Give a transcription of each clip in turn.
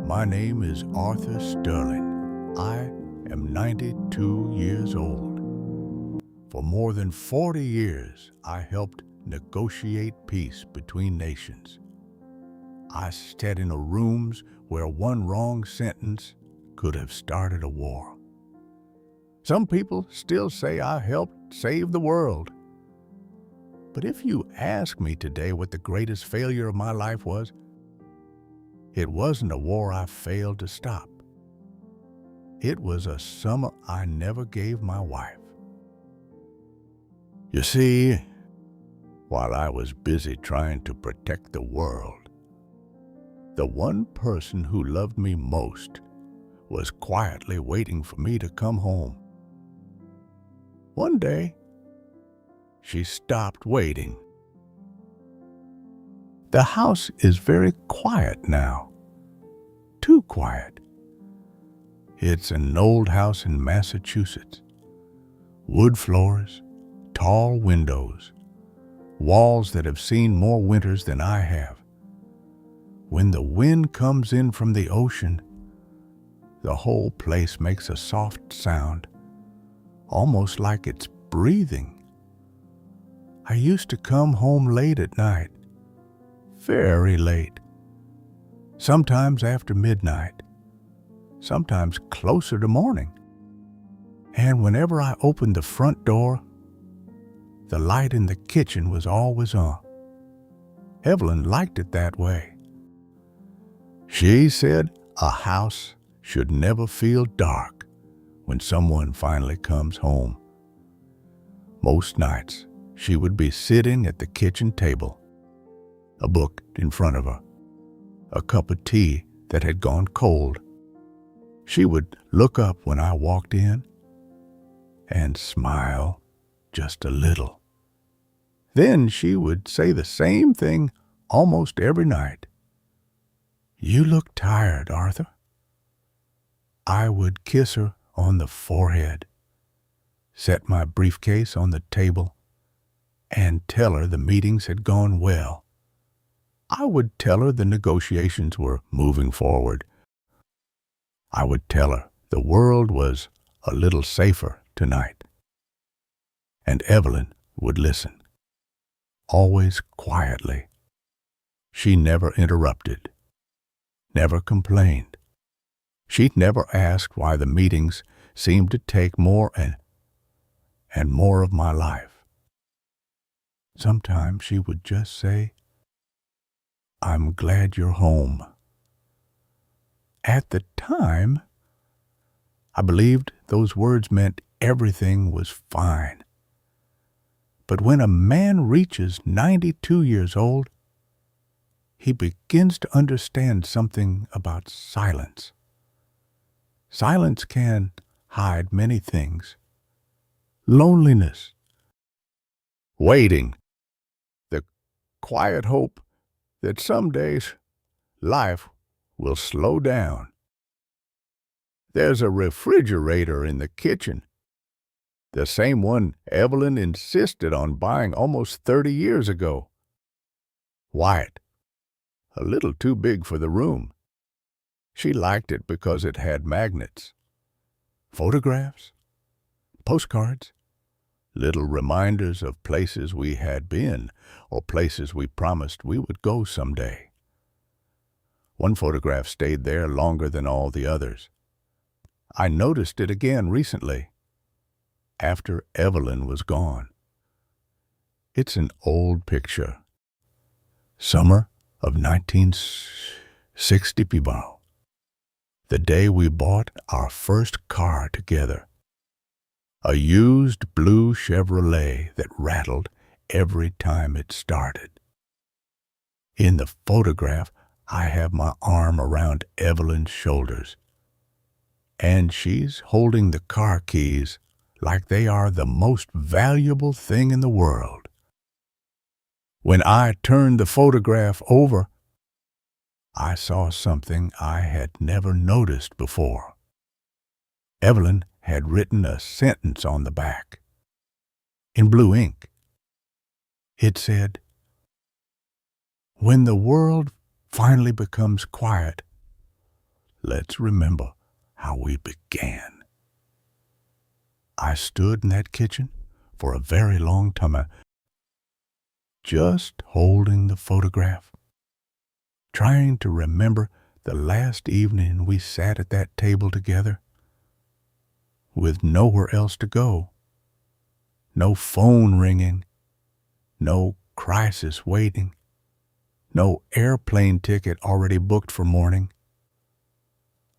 My name is Arthur Sterling. I am 92 years old. For more than 40 years, I helped negotiate peace between nations. I sat in rooms where one wrong sentence could have started a war. Some people still say I helped save the world. But if you ask me today what the greatest failure of my life was, it wasn't a war I failed to stop. It was a summer I never gave my wife. You see, while I was busy trying to protect the world, the one person who loved me most was quietly waiting for me to come home. One day, she stopped waiting. The house is very quiet now. Too quiet. It's an old house in Massachusetts. Wood floors, tall windows, walls that have seen more winters than I have. When the wind comes in from the ocean, the whole place makes a soft sound, almost like it's breathing. I used to come home late at night, very late, sometimes after midnight, sometimes closer to morning. And whenever I opened the front door, the light in the kitchen was always on. Evelyn liked it that way. She said a house should never feel dark when someone finally comes home. Most nights, she would be sitting at the kitchen table, a book in front of her, a cup of tea that had gone cold. She would look up when I walked in and smile just a little. Then she would say the same thing almost every night. "You look tired, Arthur." I would kiss her on the forehead, set my briefcase on the table, and tell her the meetings had gone well. I would tell her the negotiations were moving forward. I would tell her the world was a little safer tonight. And Evelyn would listen, always quietly. She never interrupted, never complained. She never asked why the meetings seemed to take more and more of my life. Sometimes she would just say, "I'm glad you're home." At the time, I believed those words meant everything was fine. But when a man reaches 92 years old, he begins to understand something about silence. Silence can hide many things. Loneliness, waiting, the quiet hope that some days life will slow down. There's a refrigerator in the kitchen, the same one Evelyn insisted on buying almost 30 years ago. White, a little too big for the room. She liked it because it had magnets, photographs, postcards, little reminders of places we had been or places we promised we would go someday. One photograph stayed there longer than all the others. I noticed it again recently, after Evelyn was gone. It's an old picture. Summer of 1960, the day we bought our first car together. A used blue Chevrolet that rattled every time it started. In the photograph, I have my arm around Evelyn's shoulders, and she's holding the car keys like they are the most valuable thing in the world. When I turned the photograph over, I saw something I had never noticed before. Evelyn had written a sentence on the back, in blue ink. It said, "When the world finally becomes quiet, let's remember how we began. I stood in that kitchen for a very long time, just holding the photograph, trying to remember the last evening we sat at that table together, with nowhere else to go, no phone ringing, no crisis waiting, no airplane ticket already booked for morning.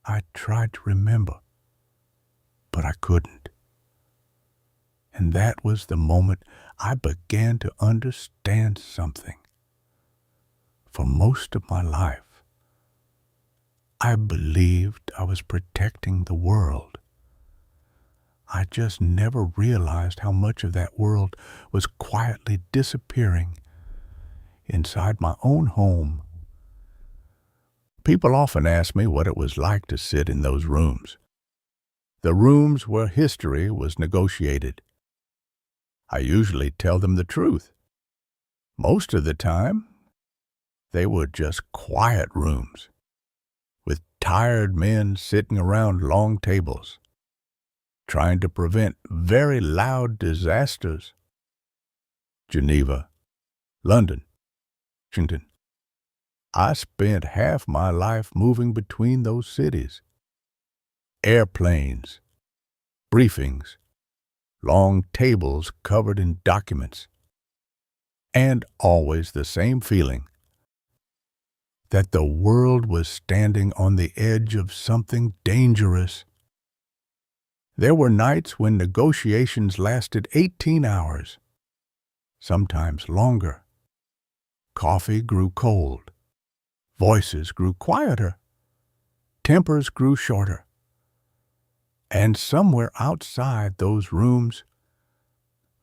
I tried to remember, but I couldn't. And that was the moment I began to understand something. For most of my life, I believed I was protecting the world. I just never realized how much of that world was quietly disappearing inside my own home. People often ask me what it was like to sit in those rooms, the rooms where history was negotiated. I usually tell them the truth. Most of the time, they were just quiet rooms, with tired men sitting around long tables, trying to prevent very loud disasters. Geneva, London, Washington. I spent half my life moving between those cities. Airplanes, briefings, long tables covered in documents, and always the same feeling that the world was standing on the edge of something dangerous. There were nights when negotiations lasted 18 hours, sometimes longer. Coffee grew cold, voices grew quieter, tempers grew shorter. And somewhere outside those rooms,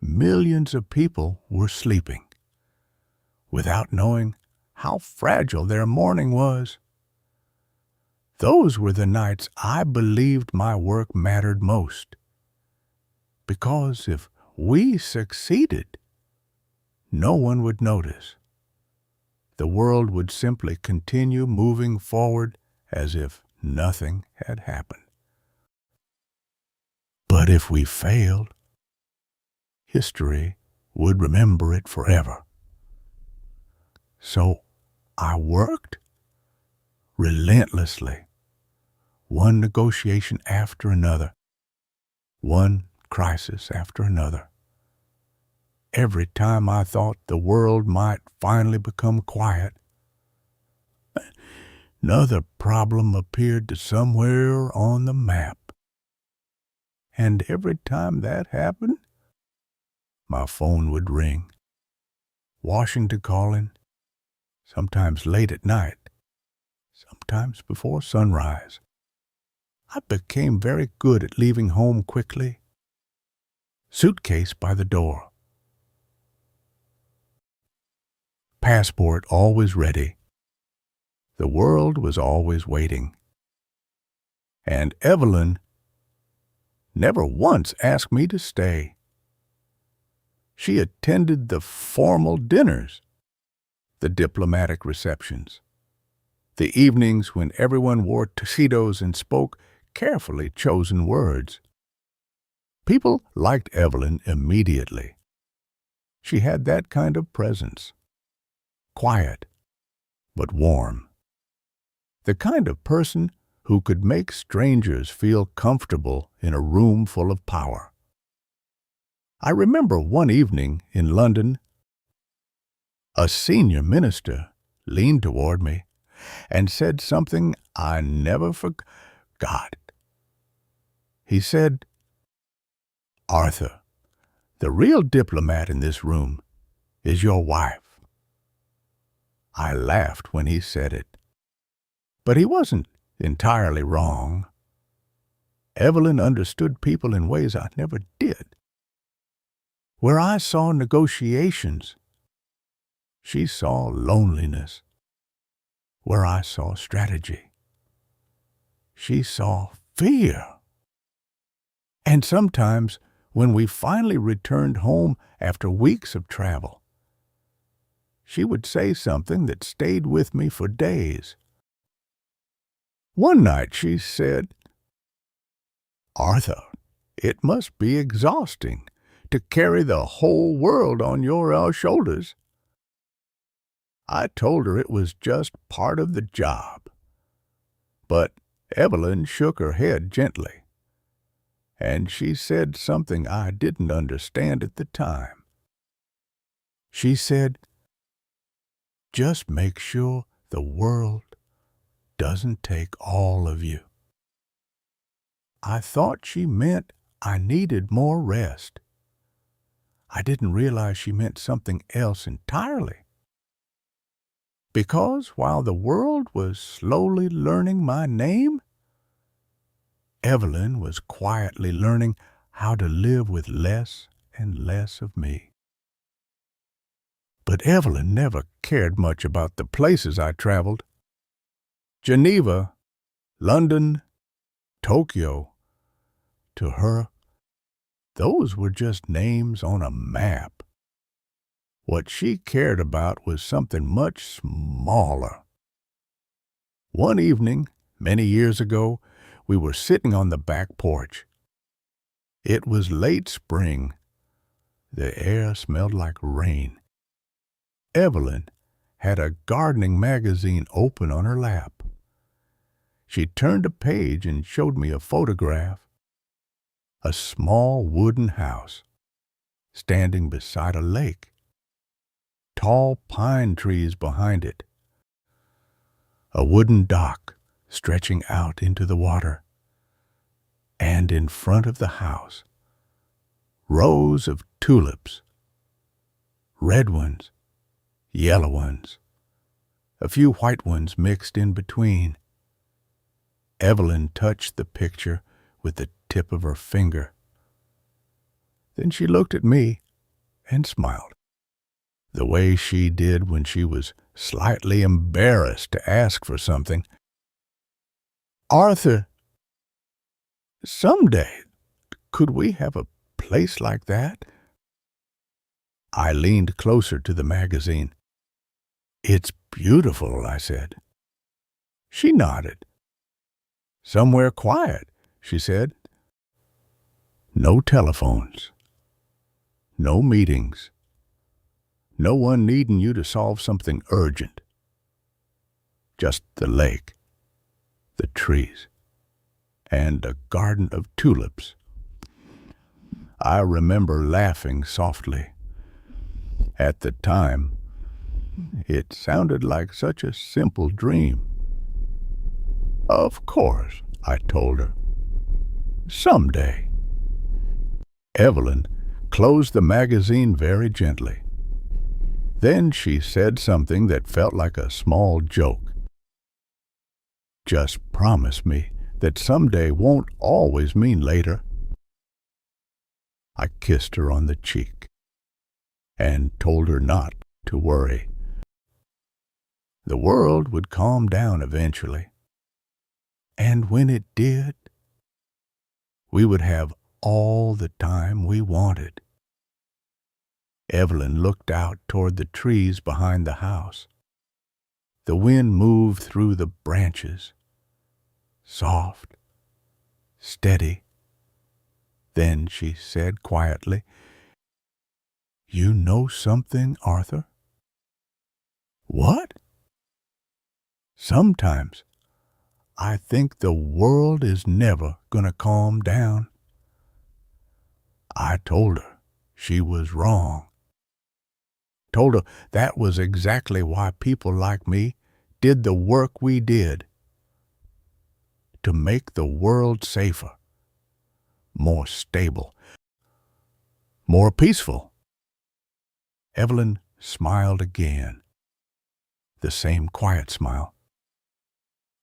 millions of people were sleeping, without knowing how fragile their morning was. Those were the nights I believed my work mattered most. Because if we succeeded, no one would notice. The world would simply continue moving forward as if nothing had happened. But if we failed, history would remember it forever. So I worked relentlessly, one negotiation after another, one crisis after another. Every time I thought the world might finally become quiet, another problem appeared to somewhere on the map. And every time that happened, my phone would ring. Washington calling, sometimes late at night, sometimes before sunrise. I became very good at leaving home quickly, suitcase by the door, passport always ready. The world was always waiting. And Evelyn never once asked me to stay. She attended the formal dinners, the diplomatic receptions, the evenings when everyone wore tuxedos and spoke carefully chosen words. People liked Evelyn immediately. She had that kind of presence, quiet but warm. The kind of person who could make strangers feel comfortable in a room full of power. I remember one evening in London, a senior minister leaned toward me and said something I never forgot. He said, "Arthur, the real diplomat in this room is your wife." I laughed when he said it, but he wasn't entirely wrong. Evelyn understood people in ways I never did. Where I saw negotiations, she saw loneliness. Where I saw strategy, she saw fear. And sometimes, when we finally returned home after weeks of travel, she would say something that stayed with me for days. One night she said, "Arthur, it must be exhausting to carry the whole world on your shoulders." I told her it was just part of the job. But Evelyn shook her head gently, and she said something I didn't understand at the time. She said, "Just make sure the world doesn't take all of you." I thought she meant I needed more rest. I didn't realize she meant something else entirely. Because while the world was slowly learning my name, Evelyn was quietly learning how to live with less and less of me. But Evelyn never cared much about the places I traveled. Geneva, London, Tokyo, to her, those were just names on a map. What she cared about was something much smaller. One evening, many years ago, we were sitting on the back porch. It was late spring. The air smelled like rain. Evelyn had a gardening magazine open on her lap. She turned a page and showed me a photograph. A small wooden house standing beside a lake. Tall pine trees behind it. A wooden dock stretching out into the water. And in front of the house, rows of tulips. Red ones, yellow ones, a few white ones mixed in between. Evelyn touched the picture with the tip of her finger. Then she looked at me and smiled, the way she did when she was slightly embarrassed to ask for something. "Arthur, someday, could we have a place like that?" I leaned closer to the magazine. "It's beautiful," I said. She nodded. "Somewhere quiet," she said. "No telephones. No meetings. No one needing you to solve something urgent. Just the lake, the trees, and a garden of tulips." I remember laughing softly. At the time, it sounded like such a simple dream. "Of course," I told her. "Someday." Evelyn closed the magazine very gently. Then she said something that felt like a small joke. "Just promise me that someday won't always mean later." I kissed her on the cheek and told her not to worry. The world would calm down eventually. And when it did, we would have all the time we wanted. Evelyn looked out toward the trees behind the house. The wind moved through the branches, soft, steady. Then she said quietly, "You know something, Arthur?" "What?" "Sometimes I think the world is never gonna calm down." I told her she was wrong. Told her that was exactly why people like me did the work we did. To make the world safer, more stable, more peaceful. Evelyn smiled again, the same quiet smile.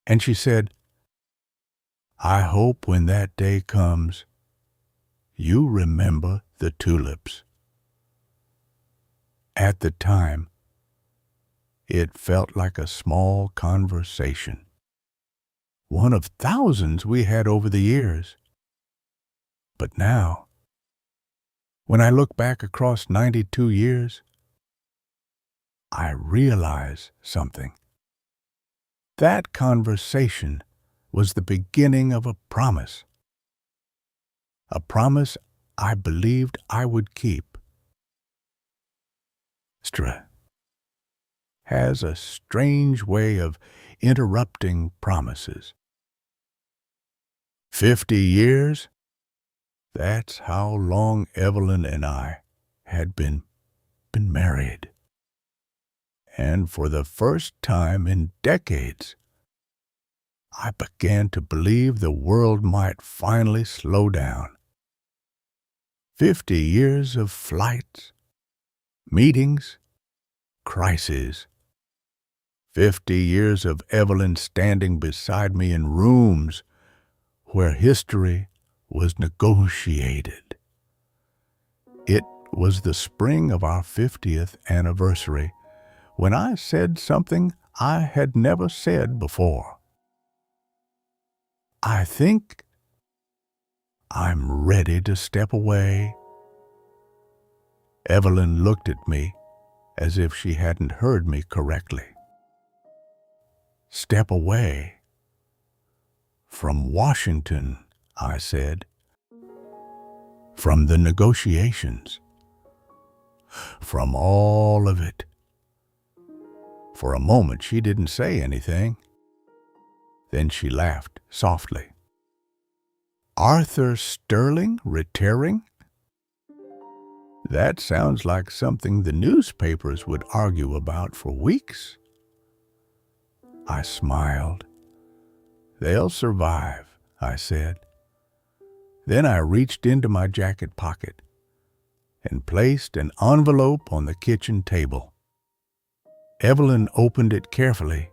And she said, "I hope when that day comes, you remember the tulips." At the time, it felt like a small conversation, one of thousands we had over the years. But now, when I look back across 92 years, I realize something. That conversation was the beginning of a promise I believed I would keep. Stra has a strange way of interrupting promises. 50 years? That's how long Evelyn and I had been married. And for the first time in decades, I began to believe the world might finally slow down. 50 years of flights, meetings, crises. 50 years of Evelyn standing beside me in rooms where history was negotiated. It was the spring of our 50th anniversary when I said something I had never said before. I think I'm ready to step away. Evelyn looked at me as if she hadn't heard me correctly. Step away? From Washington, I said. From the negotiations. From all of it. For a moment she didn't say anything. Then she laughed softly. Arthur Sterling retiring? That sounds like something the newspapers would argue about for weeks. I smiled. They'll survive, I said. Then I reached into my jacket pocket and placed an envelope on the kitchen table. Evelyn opened it carefully.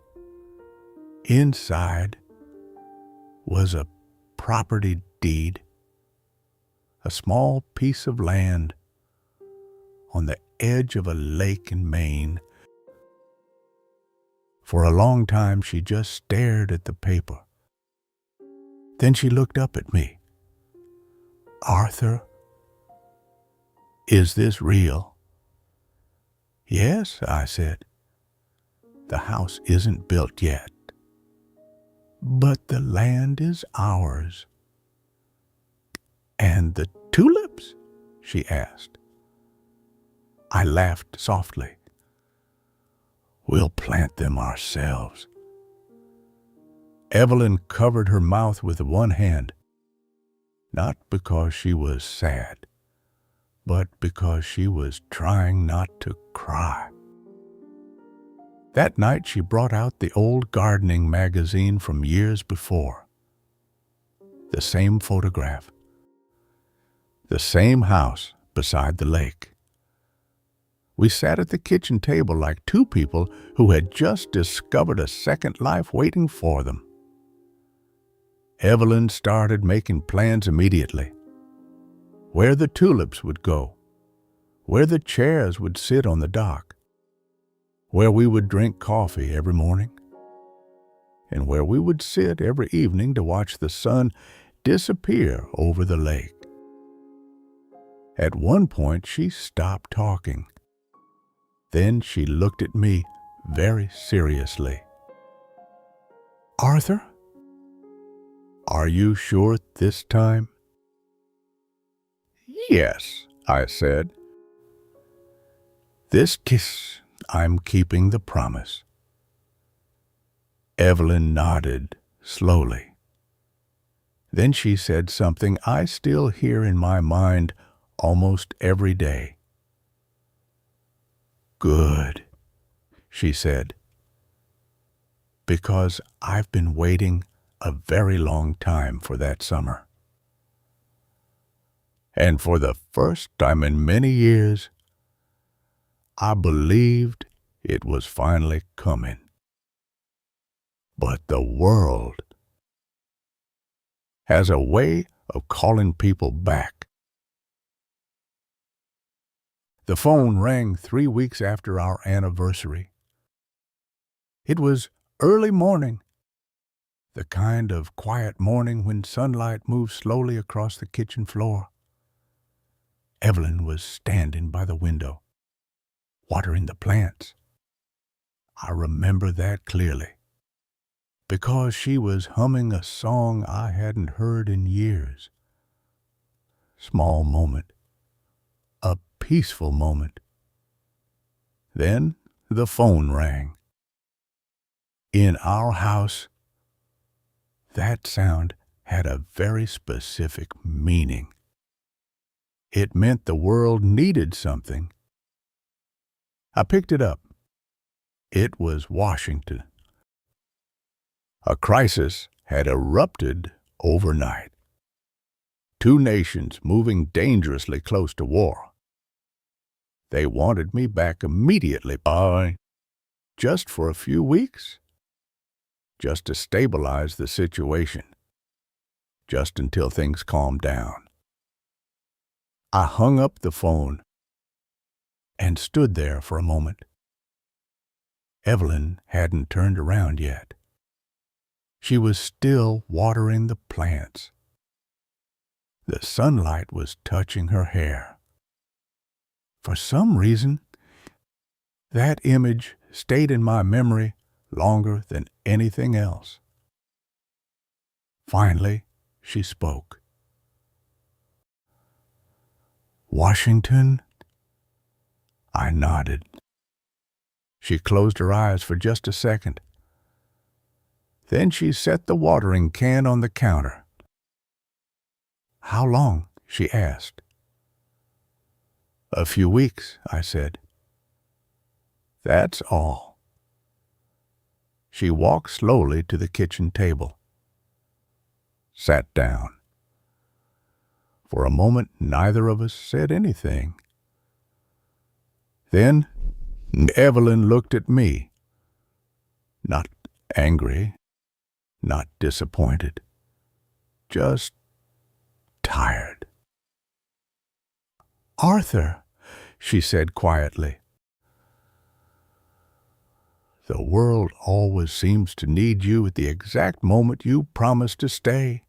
Inside was a property deed, a small piece of land on the edge of a lake in Maine. For a long time she just stared at the paper. Then she looked up at me. Arthur, is this real? Yes, I said. The house isn't built yet. But the land is ours. And the tulips? She asked. I laughed softly. We'll plant them ourselves. Evelyn covered her mouth with one hand, not because she was sad, but because she was trying not to cry. That night she brought out the old gardening magazine from years before. The same photograph. The same house beside the lake. We sat at the kitchen table like two people who had just discovered a second life waiting for them. Evelyn started making plans immediately. Where the tulips would go, where the chairs would sit on the dock, where we would drink coffee every morning, and where we would sit every evening to watch the sun disappear over the lake. At one point she stopped talking. Then she looked at me very seriously. Arthur, are you sure this time? Yes, I said. This kiss, I'm keeping the promise. Evelyn nodded slowly. Then she said something I still hear in my mind almost every day. Good, she said, because I've been waiting a very long time for that summer. And for the first time in many years, I believed it was finally coming. But the world has a way of calling people back. The phone rang 3 weeks after our anniversary. It was early morning, the kind of quiet morning when sunlight moves slowly across the kitchen floor. Evelyn was standing by the window, watering the plants. I remember that clearly. because she was humming a song I hadn't heard in years. Small moment, a peaceful moment. Then the phone rang. In our house, that sound had a very specific meaning. It meant the world needed something. I picked it up. It was Washington. A crisis had erupted overnight. Two nations moving dangerously close to war. They wanted me back immediately. Just for a few weeks? Just to stabilize the situation. Just until things calmed down. I hung up the phone and stood there for a moment. Evelyn hadn't turned around yet. She was still watering the plants. The sunlight was touching her hair. For some reason, that image stayed in my memory longer than anything else. Finally, she spoke. "Washington?" I nodded. She closed her eyes for just a second. Then she set the watering can on the counter. "How long?" she asked. "A few weeks," I said. "That's all." She walked slowly to the kitchen table. Sat down. For a moment, neither of us said anything. Then Evelyn looked at me. Not angry, not disappointed, just tired. "Arthur," she said quietly, "the world always seems to need you at the exact moment you promised to stay."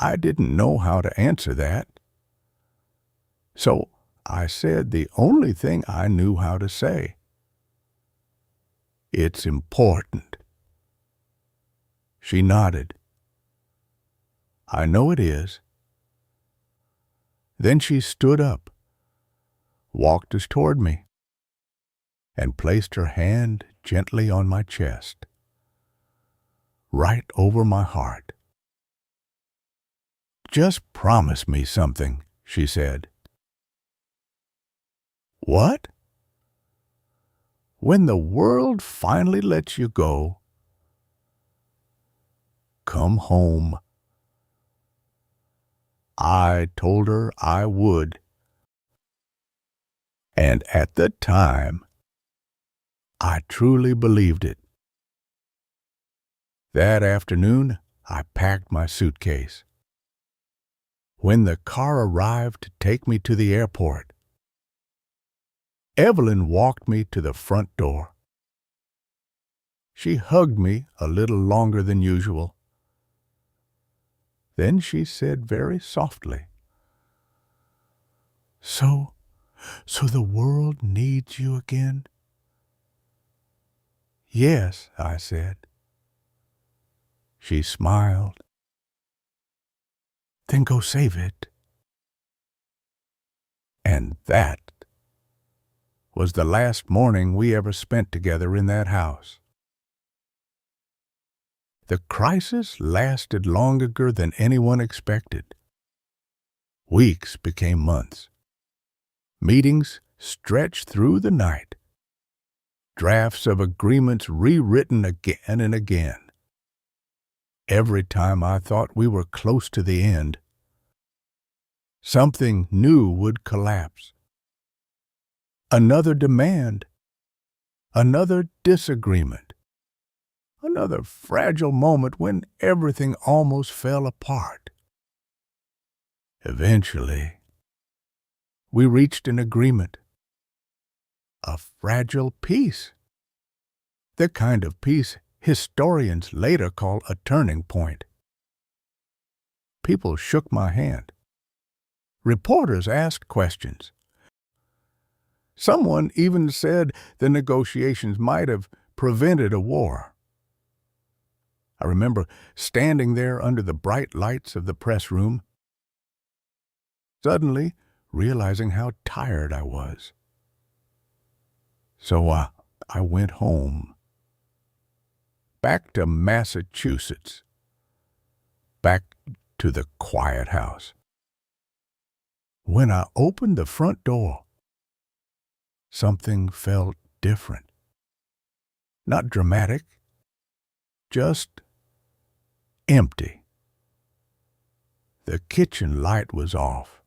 I didn't know how to answer that. So I said the only thing I knew how to say. "It's important." She nodded. "I know it is." Then she stood up, walked us toward me, and placed her hand gently on my chest, right over my heart. "Just promise me something," she said. "What?" "When the world finally lets you go, come home." I told her I would. And at the time, I truly believed it. That afternoon, I packed my suitcase. When the car arrived to take me to the airport, Evelyn walked me to the front door. She hugged me a little longer than usual. Then she said very softly, So the world needs you again?" "Yes," I said. She smiled. "Then go save it." And that was the last morning we ever spent together in that house. The crisis lasted longer than anyone expected. Weeks became months. Meetings stretched through the night. Drafts of agreements rewritten again and again. Every time I thought we were close to the end, something new would collapse. Another demand, another disagreement, another fragile moment when everything almost fell apart. Eventually, we reached an agreement. A fragile peace. The kind of peace historians later call a turning point. People shook my hand. Reporters asked questions. Someone even said the negotiations might have prevented a war. I remember standing there under the bright lights of the press room, suddenly realizing how tired I was. So I went home, back to Massachusetts, back to the quiet house. When I opened the front door, something felt different. Not dramatic, just empty. The kitchen light was off.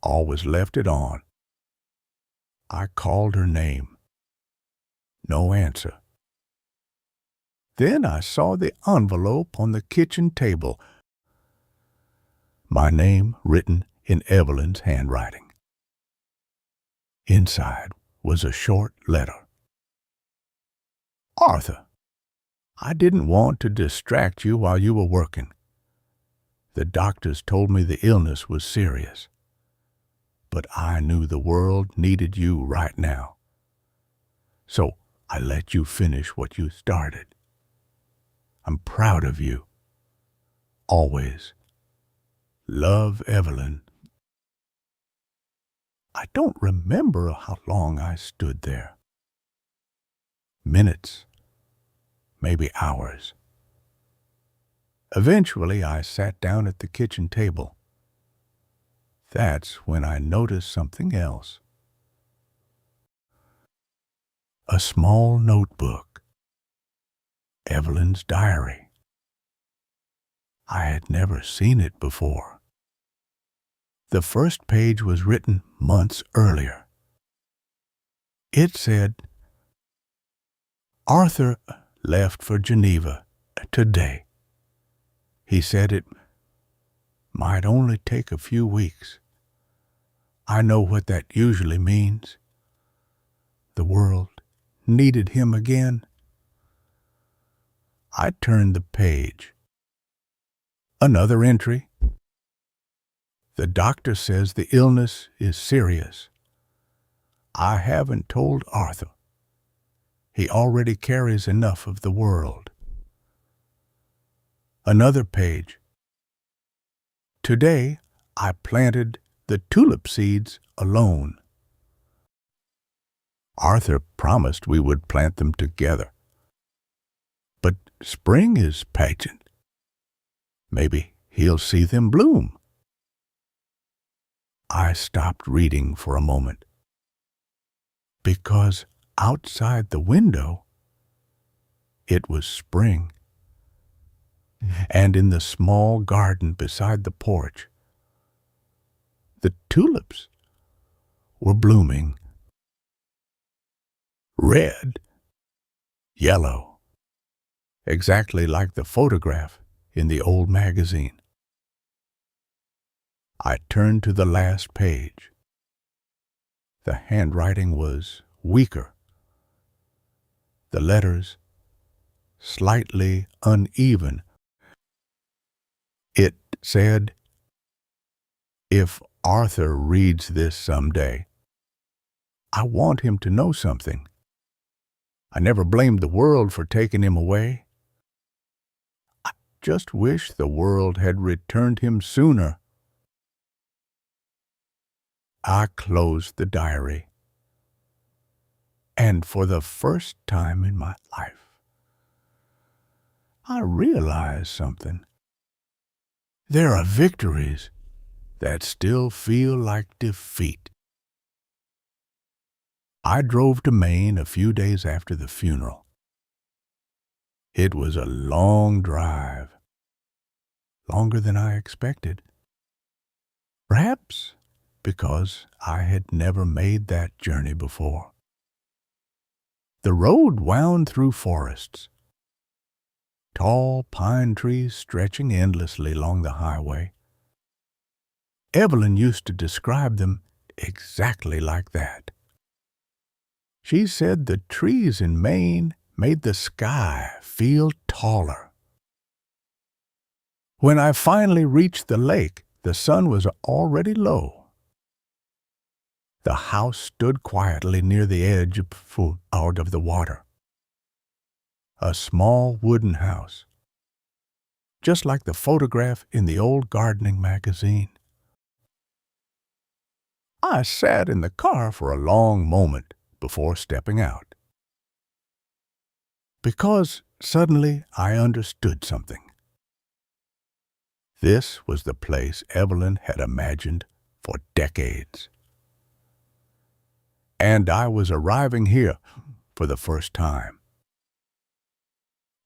Always left it on. I called her name. No answer. Then I saw the envelope on the kitchen table. My name written in Evelyn's handwriting. Inside was a short letter. Arthur, I didn't want to distract you while you were working. The doctors told me the illness was serious. But I knew the world needed you right now. So I let you finish what you started. I'm proud of you. Always. Love, Evelyn. I don't remember how long I stood there. Minutes, maybe hours. Eventually, I sat down at the kitchen table. That's when I noticed something else. A small notebook. Evelyn's diary. I had never seen it before. The first page was written months earlier. It said, Arthur left for Geneva today. He said it might only take a few weeks. I know what that usually means. The world needed him again. I turned the page. Another entry. The doctor says the illness is serious. I haven't told Arthur. He already carries enough of the world. Another page. Today, I planted the tulip seeds alone. Arthur promised we would plant them together. But spring is pageant. Maybe he'll see them bloom. I stopped reading for a moment. Because outside the window, it was spring. And in the small garden beside the porch, the tulips were blooming. Red, yellow, exactly like the photograph in the old magazine. I turned to the last page. The handwriting was weaker. The letters slightly uneven. It said, If Arthur reads this someday, I want him to know something. I never blamed the world for taking him away. I just wish the world had returned him sooner. I closed the diary. And for the first time in my life, I realized something. There are victories that still feel like defeat. I drove to Maine a few days after the funeral. It was a long drive, longer than I expected. Perhaps because I had never made that journey before. The road wound through forests, tall pine trees stretching endlessly along the highway. Evelyn used to describe them exactly like that. She said the trees in Maine made the sky feel taller. When I finally reached the lake, the sun was already low. The house stood quietly near the edge of the water. A small wooden house, just like the photograph in the old gardening magazine. I sat in the car for a long moment before stepping out, because suddenly I understood something. This was the place Evelyn had imagined for decades. And I was arriving here for the first time.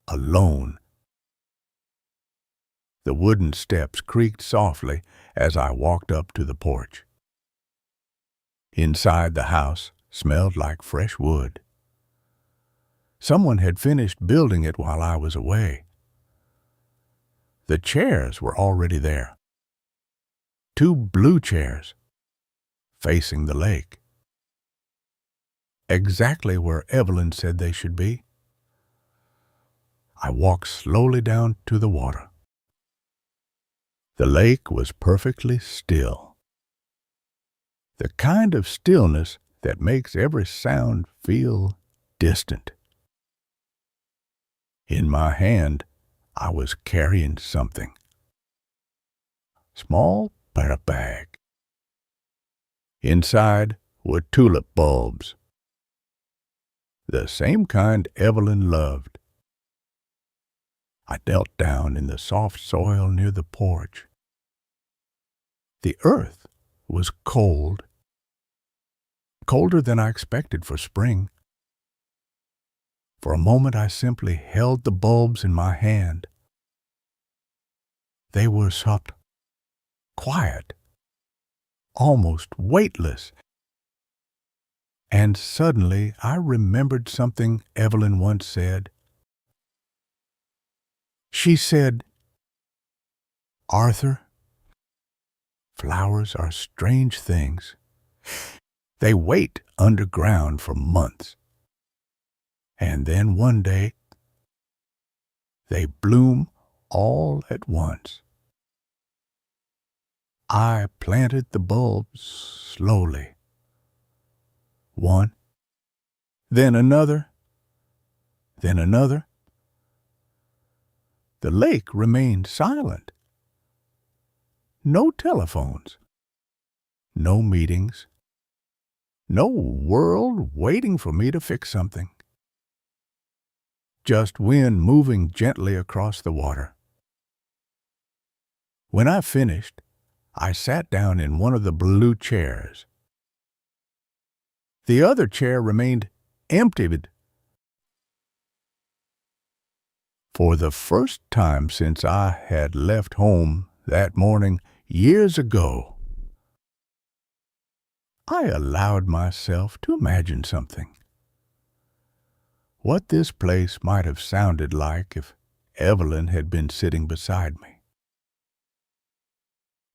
Alone. The wooden steps creaked softly as I walked up to the porch. Inside the house smelled like fresh wood. Someone had finished building it while I was away. The chairs were already there. 2 blue chairs, facing the lake. Exactly where Evelyn said they should be. I walked slowly down to the water. The lake was perfectly still. The kind of stillness that makes every sound feel distant. In my hand, I was carrying something. Small but a bag. Inside were tulip bulbs. The same kind Evelyn loved. I knelt down in the soft soil near the porch. The earth was cold. Colder than I expected for spring. For a moment I simply held the bulbs in my hand. They were soft, quiet, almost weightless. And suddenly I remembered something Evelyn once said. She said, "Arthur, flowers are strange things. They wait underground for months. And then one day, they bloom all at once." I planted the bulbs slowly. One, then another, then another. The lake remained silent. No telephones, no meetings, no world waiting for me to fix something. Just wind moving gently across the water. When I finished, I sat down in one of the blue chairs. The other chair remained empty. For the first time since I had left home that morning years ago, I allowed myself to imagine something. What this place might have sounded like if Evelyn had been sitting beside me.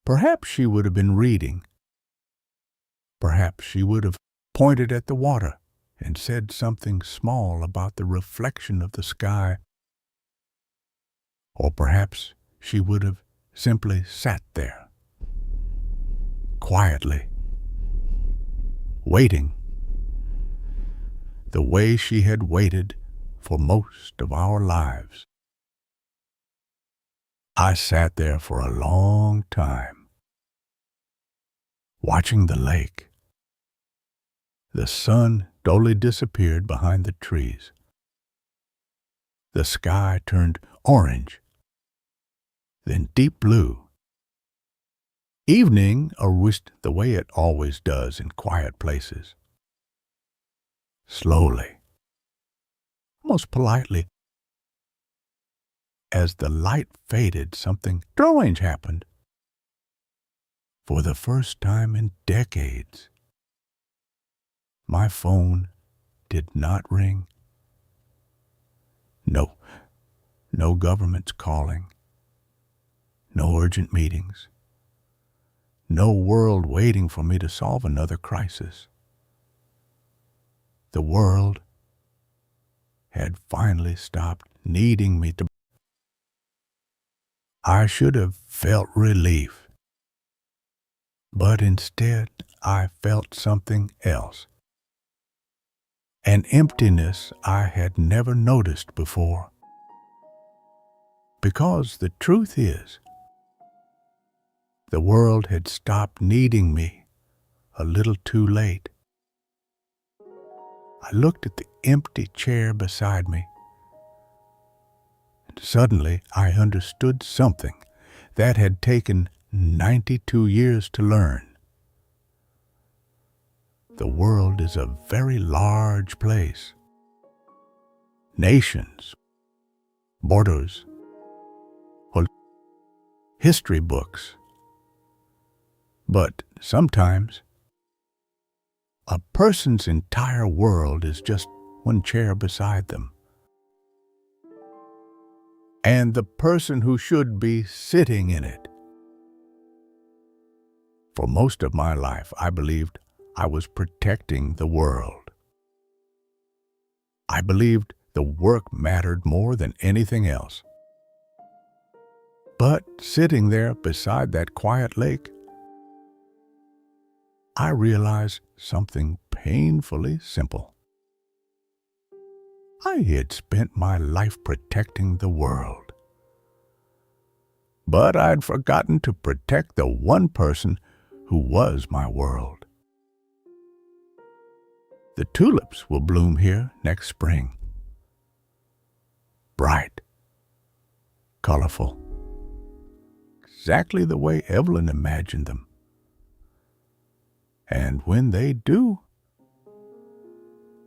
Perhaps she would have been reading. Perhaps she would have pointed at the water and said something small about the reflection of the sky. Or perhaps she would have simply sat there, quietly, waiting, the way she had waited for most of our lives. I sat there for a long time, watching the lake. The sun slowly disappeared behind the trees. The sky turned orange, then deep blue. Evening arose the way it always does in quiet places. Slowly, almost politely. As the light faded, something strange happened. For the first time in decades, my phone did not ring. No government's calling. No urgent meetings. No world waiting for me to solve another crisis. The world had finally stopped needing me to. I should have felt relief. But instead, I felt something else. an emptiness I had never noticed before. Because the truth is, the world had stopped needing me a little too late. I looked at the empty chair beside me, and suddenly I understood something that had taken 92 years to learn. The world is a very large place. Nations, borders, history books. But sometimes, a person's entire world is just one chair beside them. And the person who should be sitting in it. For most of my life, I believed I was protecting the world. I believed the work mattered more than anything else. But sitting there beside that quiet lake, I realized something painfully simple. I had spent my life protecting the world. But I'd forgotten to protect the one person who was my world. The tulips will bloom here next spring. Bright, colorful, exactly the way Evelyn imagined them. And when they do,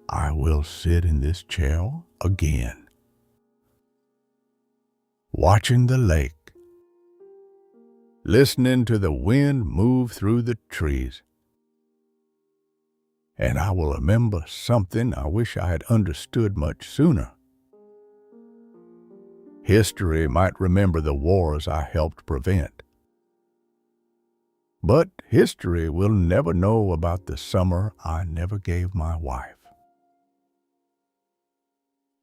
I will sit in this chair again, watching the lake, listening to the wind move through the trees. And I will remember something I wish I had understood much sooner. History might remember the wars I helped prevent. But history will never know about the summer I never gave my wife.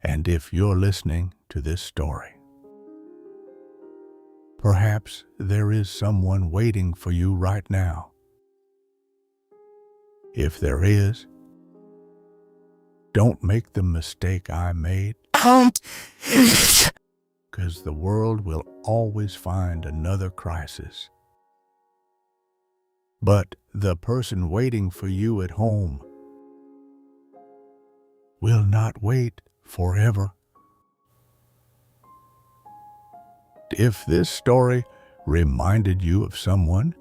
And if you're listening to this story, perhaps there is someone waiting for you right now. If there is, don't make the mistake I made. Because the world will always find another crisis. But the person waiting for you at home will not wait forever. If this story reminded you of someone,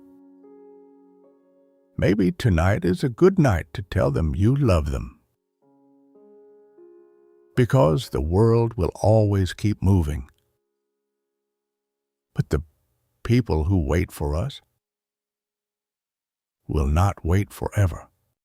maybe tonight is a good night to tell them you love them. Because the world will always keep moving. But the people who wait for us will not wait forever.